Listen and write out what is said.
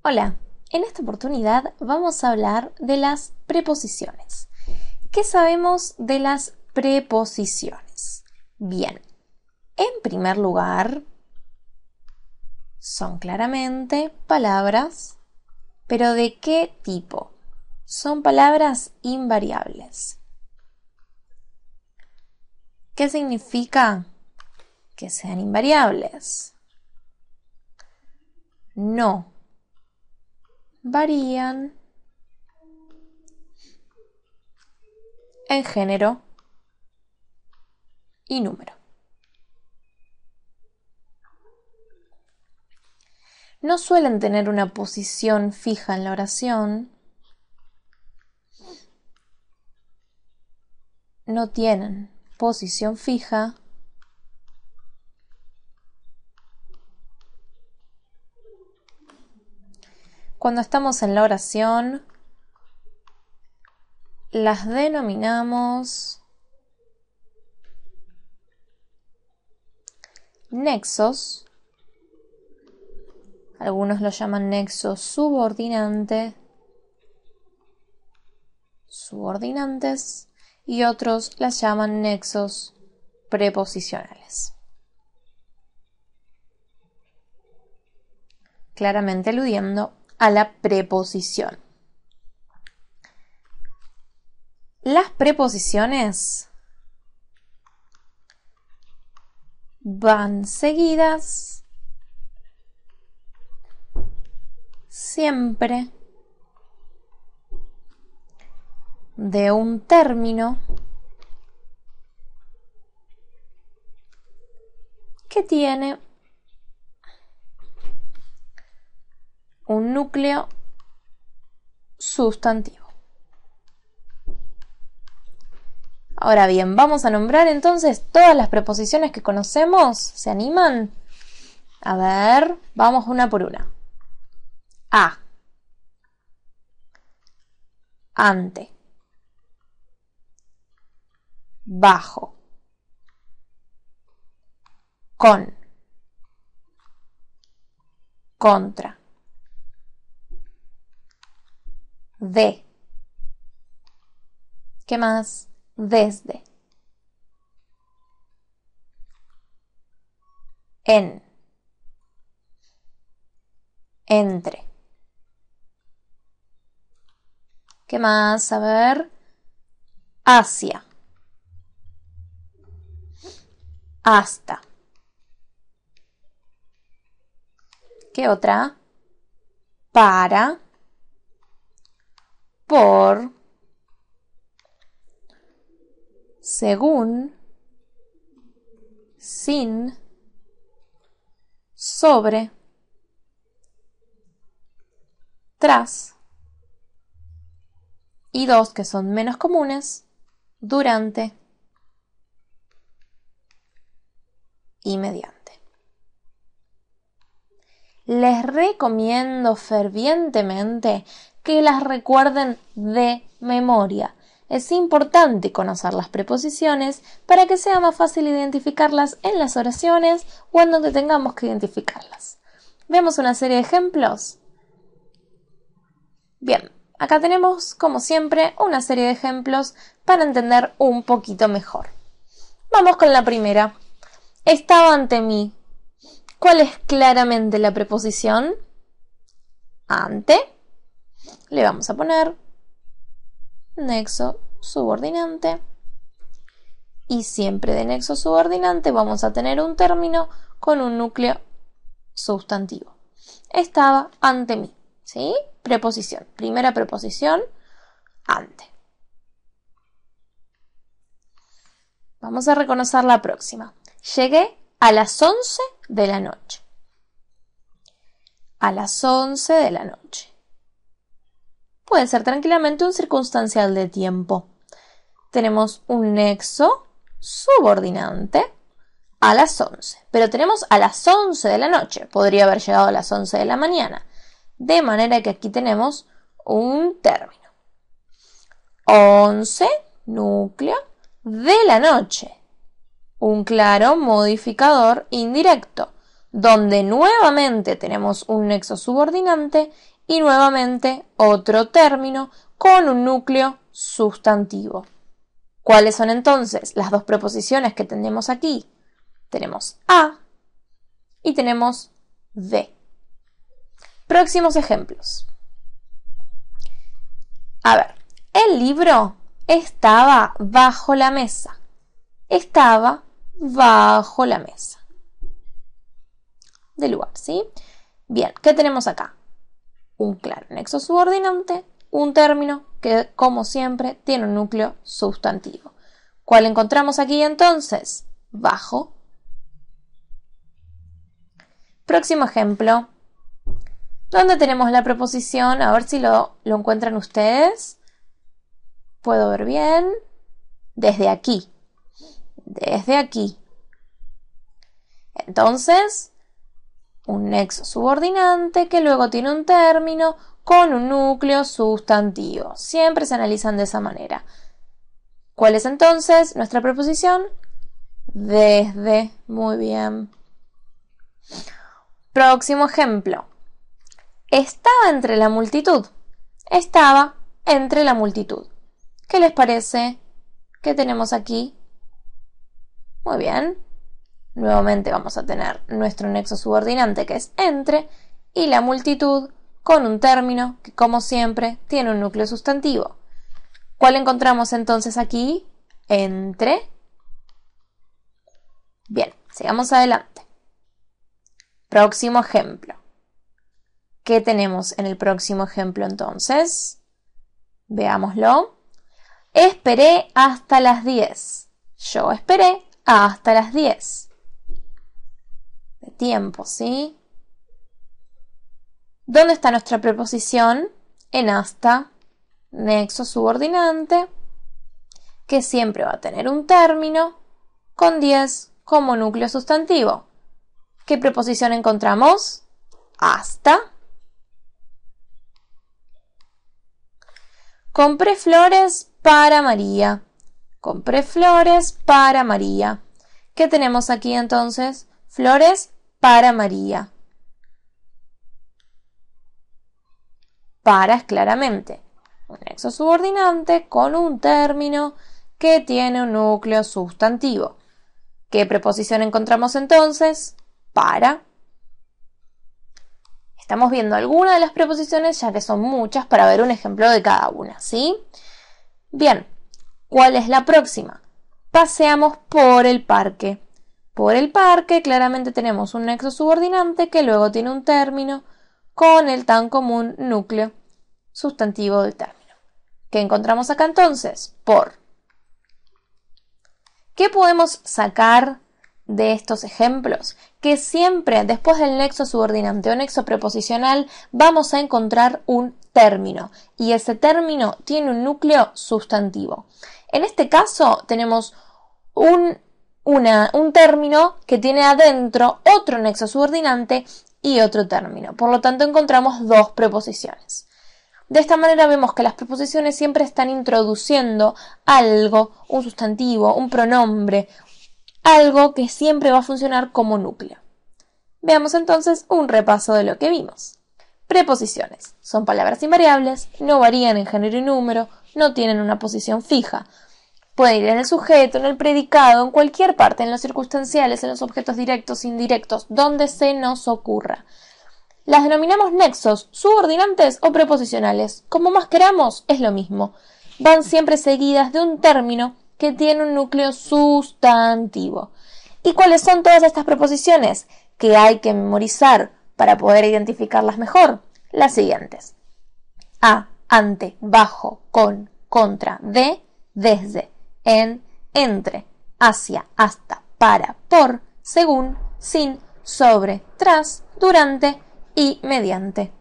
Hola, en esta oportunidad vamos a hablar de las preposiciones. ¿Qué sabemos de las preposiciones? Bien, en primer lugar, son claramente palabras, pero ¿de qué tipo? Son palabras invariables. ¿Qué significa que sean invariables? No varían en género y número. No suelen tener una posición fija en la oración. No tienen posición fija. Cuando estamos en la oración, las denominamos nexos. Algunos lo llaman nexo subordinante, subordinantes, y otros las llaman nexos preposicionales. Claramente aludiendo a la preposición. Las preposiciones van seguidas siempre de un término que tiene un núcleo sustantivo. Ahora bien, vamos a nombrar entonces todas las preposiciones que conocemos. ¿Se animan? A ver, vamos una por una. A, ante, bajo, con, contra, de. ¿Qué más? Desde, en, entre. ¿Qué más? A ver, hacia, hasta. ¿Qué otra? Para, por, según, sin, sobre, tras, y dos que son menos comunes, durante y mediante. Les recomiendo fervientemente que las recuerden de memoria. Es importante conocer las preposiciones para que sea más fácil identificarlas en las oraciones o en donde tengamos que identificarlas. ¿Vemos una serie de ejemplos? Bien, acá tenemos, como siempre, una serie de ejemplos para entender un poquito mejor. Vamos con la primera. Estaba ante mí. ¿Cuál es claramente la preposición? Ante. Le vamos a poner nexo subordinante. Y siempre de nexo subordinante vamos a tener un término con un núcleo sustantivo. Estaba ante mí. ¿Sí? Preposición. Primera preposición, ante. Vamos a reconocer la próxima. Llegué a las 11 de la noche. A las 11 de la noche. Puede ser tranquilamente un circunstancial de tiempo. Tenemos un nexo subordinante a las 11. Pero tenemos a las 11 de la noche. Podría haber llegado a las 11 de la mañana. De manera que aquí tenemos un término. 11, núcleo, de la noche. Un claro modificador indirecto. donde nuevamente tenemos un nexo subordinante y nuevamente otro término con un núcleo sustantivo. ¿Cuáles son entonces las dos preposiciones que tenemos aquí? Tenemos a y tenemos de. Próximos ejemplos. A ver, el libro estaba bajo la mesa. Estaba bajo la mesa. De lugar, ¿sí? Bien, ¿qué tenemos acá? Un claro nexo subordinante, un término que, como siempre, tiene un núcleo sustantivo. ¿Cuál encontramos aquí entonces? Bajo. Próximo ejemplo. ¿Dónde tenemos la preposición? A ver si lo encuentran ustedes. ¿Puedo ver bien? Desde aquí. Desde aquí. Entonces, un nexo subordinante que luego tiene un término con un núcleo sustantivo. Siempre se analizan de esa manera. ¿Cuál es entonces nuestra preposición? Desde. Muy bien. Próximo ejemplo. Estaba entre la multitud. Estaba entre la multitud. ¿Qué les parece? ¿Qué tenemos aquí? Muy bien. Nuevamente vamos a tener nuestro nexo subordinante que es entre y la multitud con un término que, como siempre, tiene un núcleo sustantivo. ¿Cuál encontramos entonces aquí? Entre. Bien, sigamos adelante. Próximo ejemplo. ¿Qué tenemos en el próximo ejemplo entonces? Veámoslo. Esperé hasta las 10. Yo esperé hasta las 10. De tiempo, ¿sí? ¿Dónde está nuestra preposición? En hasta, nexo subordinante, que siempre va a tener un término con 10 como núcleo sustantivo. ¿Qué preposición encontramos? Hasta. Compré flores para María. Compré flores para María. ¿Qué tenemos aquí entonces? Flores para María. Para es claramente un nexo subordinante con un término que tiene un núcleo sustantivo. ¿Qué preposición encontramos entonces? Para. Estamos viendo algunas de las preposiciones ya que son muchas para ver un ejemplo de cada una, ¿sí? Bien, ¿cuál es la próxima? Paseamos por el parque. Por el parque claramente tenemos un nexo subordinante que luego tiene un término con el tan común núcleo sustantivo del término. ¿Qué encontramos acá entonces? Por. ¿Qué podemos sacar de estos ejemplos? Que siempre después del nexo subordinante o nexo preposicional vamos a encontrar un término y ese término tiene un núcleo sustantivo. En este caso tenemos un término que tiene adentro otro nexo subordinante y otro término. Por lo tanto encontramos dos preposiciones. De esta manera vemos que las preposiciones siempre están introduciendo algo, un sustantivo, un pronombre, algo que siempre va a funcionar como núcleo. Veamos entonces un repaso de lo que vimos. Preposiciones. Son palabras invariables, no varían en género y número, no tienen una posición fija. Pueden ir en el sujeto, en el predicado, en cualquier parte, en los circunstanciales, en los objetos directos, indirectos, donde se nos ocurra. Las denominamos nexos, subordinantes o preposicionales. Como más queramos, es lo mismo. Van siempre seguidas de un término que tiene un núcleo sustantivo. ¿Y cuáles son todas estas preposiciones que hay que memorizar para poder identificarlas mejor? Las siguientes. A, ante, bajo, con, contra, de, desde, en, entre, hacia, hasta, para, por, según, sin, sobre, tras, durante y mediante.